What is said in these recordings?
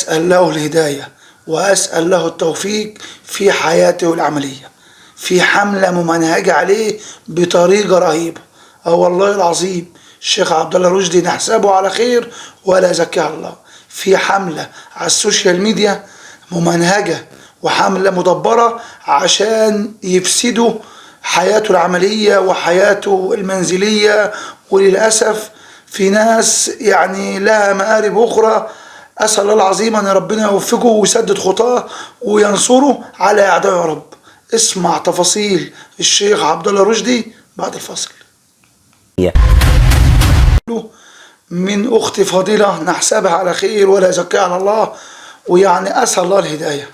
أسأل له الهداية وأسأل له التوفيق في حياته العملية، في حملة ممنهجة عليه بطريقة رهيبة. والله العظيم الشيخ عبد الله رشدي نحسبه على خير ولا يزكيه الله. في حملة على السوشيال ميديا ممنهجة وحملة مدبرة عشان يفسدوا حياته العملية وحياته المنزلية، وللأسف في ناس يعني لها مآرب أخرى. أسأل الله العظيم أن ربنا يوفقه ويسدد خطاه وينصره على أعدائه يا رب. اسمع تفاصيل الشيخ عبد الله رشدي بعد الفصل. من أخت فاضلة نحسبها على خير ولا يزكيها على الله، ويعني أسأل الله الهداية،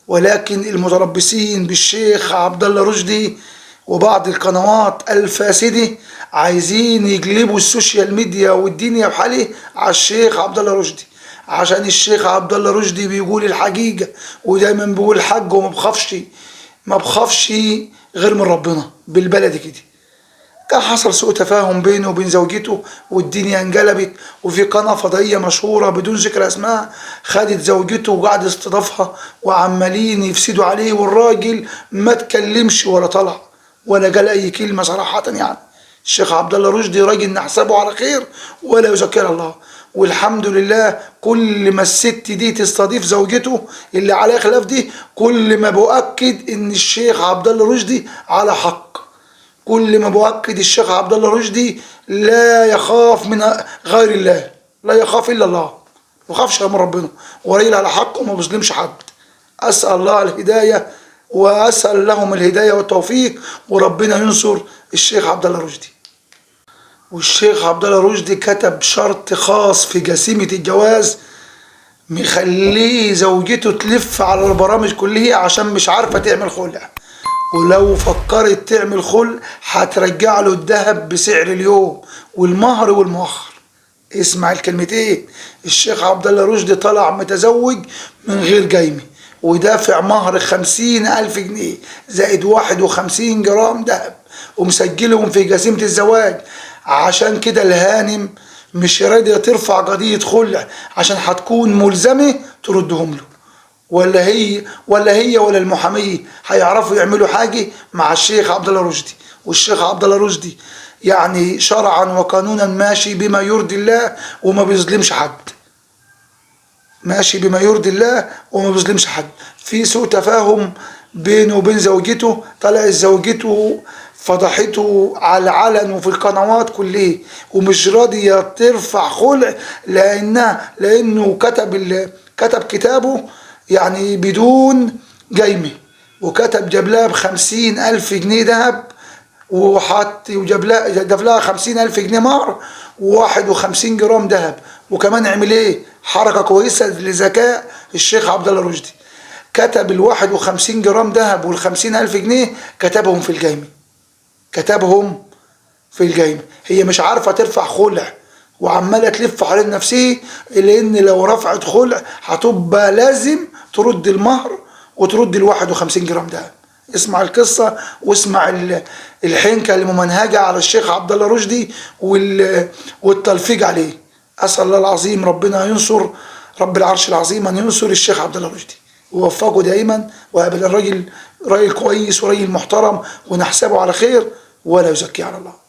ولكن المتربصين بالشيخ عبد الله رشدي وبعض القنوات الفاسدة عايزين يقلبوا السوشيال ميديا والدنيا بحاله على الشيخ عبد الله رشدي، عشان الشيخ عبد الله رشدي بيقول الحقيقة ودايما بيقول الحق وما بخافش غير من ربنا. بالبلد كده كان حصل سوء تفاهم بينه وبين زوجته والدنيا انقلبت، وفي قناة فضائية مشهورة بدون ذكر اسماء خدت زوجته وقعد استضافها وعمالين يفسدوا عليه، والراجل ما تكلمش ولا طلع ولا قال اي كلمة صراحة. يعني الشيخ عبد الله رشدي راجل نحسبه على خير ولا يذكر الله، والحمد لله كل ما الست دي تستضيف زوجته اللي عليها خلاف دي كل ما بؤكد ان الشيخ عبد الله رشدي على حق، كل ما بؤكد الشيخ عبد الله رشدي لا يخاف من غير الله، لا يخاف الا الله، ما يخافش من ربنا، وراجل على حق وما بيظلمش حد. اسال الله الهدايه واسال لهم الهدايه والتوفيق، وربنا ينصر الشيخ عبد الله رشدي. والشيخ عبد الله رشدي كتب شرط خاص في جسيمة الجواز مخليه زوجته تلف على البرامج كلها عشان مش عارفة تعمل خلع، ولو فكرت تعمل خلع هترجع له الذهب بسعر اليوم والمهر والمؤخر. اسمع الكلمتين، الشيخ عبد الله رشدي طلع متزوج من غير جايمة ودافع مهر 50,000 جنيه زائد 51 جرام ذهب ومسجلهم في جسيمة الزواج. عشان كده الهانم مش راضية ترفع قضية خلع عشان هتكون ملزمة تردهم له، ولا هي ولا المحامية هيعرفوا يعملوا حاجة مع الشيخ عبد الله رشدي. والشيخ عبد الله رشدي يعني شرعا وقانونا ماشي بما يرضي الله وما بيظلمش حد، ماشي بما يرضي الله وما بيظلمش حد. في سوء تفاهم بينه وبين زوجته، طلعت زوجته فضحته على العلن وفي القنوات كلها ومش راضية ترفع خلع لأنه كتب كتابه يعني بدون جايمة، وكتب جاب لها ب50,000 جنيه ذهب وجاب لها 50,000 جنيه مهر و51 جرام ذهب، وكمان عمل ايه حركة كويسة لذكاء الشيخ عبد الله رشدي، كتب 51 جرام ذهب وال50,000 جنيه كتبهم في الجايمة، كتبهم في الجايمة. هي مش عارفة ترفع خلع وعمالة تلف حوالين نفسها، لأن لو رفعت خلع هتبقى لازم ترد المهر وترد 51 جرام ده. اسمع القصة واسمع الحنكة الممنهجة على الشيخ عبد الله رشدي والتلفيق عليه. أسأل الله العظيم ربنا ينصر، رب العرش العظيم أن ينصر الشيخ عبد الله رشدي ووفقه دائما، وقابل الراجل راجل كويس وراجل محترم ونحسبه على خير ولا يزكي على الله.